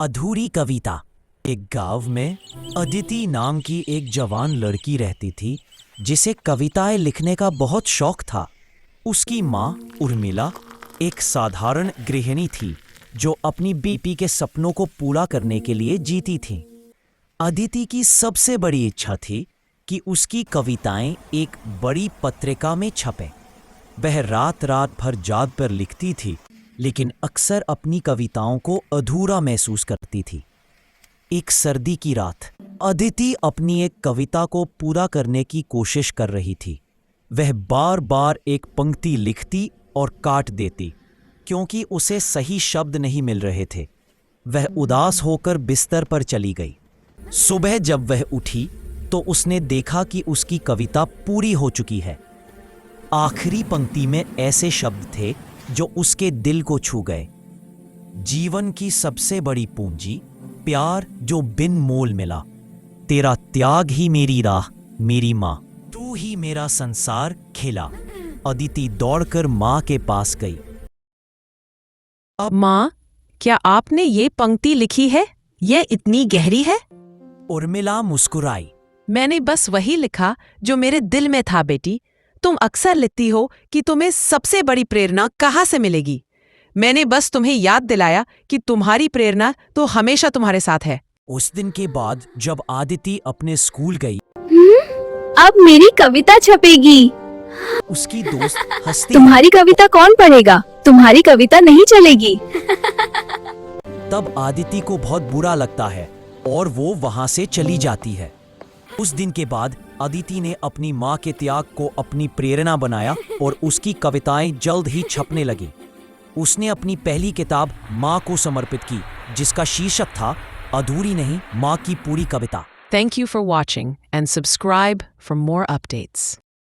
अधूरी कविता। एक गांव में अदिति नाम की एक जवान लड़की रहती थी जिसे कविताएं लिखने का बहुत शौक था। उसकी माँ उर्मिला एक साधारण गृहिणी थी जो अपनी बेटी के सपनों को पूरा करने के लिए जीती थी। अदिति की सबसे बड़ी इच्छा थी कि उसकी कविताएं एक बड़ी पत्रिका में छपें। वह रात रात भर जाग कर लिखती थी, लेकिन अक्सर अपनी कविताओं को अधूरा महसूस करती थी। एक सर्दी की रात अदिति अपनी एक कविता को पूरा करने की कोशिश कर रही थी। वह बार बार एक पंक्ति लिखती और काट देती क्योंकि उसे सही शब्द नहीं मिल रहे थे। वह उदास होकर बिस्तर पर चली गई। सुबह जब वह उठी तो उसने देखा कि उसकी कविता पूरी हो चुकी है। आखिरी पंक्ति में ऐसे शब्द थे जो उसके दिल को छू गए। जीवन की सबसे बड़ी पूंजी प्यार जो बिन मोल मिला, तेरा त्याग ही मेरी राह मेरी माँ, तू ही मेरा संसार खेला। अदिति दौड़कर माँ के पास गई। माँ, क्या आपने ये पंक्ति लिखी है? ये इतनी गहरी है। उर्मिला मुस्कुराई। मैंने बस वही लिखा जो मेरे दिल में था बेटी। तुम अक्सर लिखती हो कि तुम्हें सबसे बड़ी प्रेरणा कहाँ से मिलेगी। मैंने बस तुम्हें याद दिलाया कि तुम्हारी प्रेरणा तो हमेशा तुम्हारे साथ है। उस दिन के बाद जब आदिति अपने स्कूल गई, अब मेरी कविता छपेगी। उसकी दोस्त हंसती तुम्हारी कविता कौन पढ़ेगा? तुम्हारी कविता नहीं चलेगी। तब आदिति को बहुत बुरा लगता है और वो वहां से चली जाती है। उस दिन के बाद अदिति ने अपनी माँ के त्याग को अपनी प्रेरणा बनाया और उसकी कविताएं जल्द ही छपने लगी। उसने अपनी पहली किताब माँ को समर्पित की, जिसका शीर्षक था अधूरी नहीं, माँ की पूरी कविता। Thank you for watching and subscribe for more updates.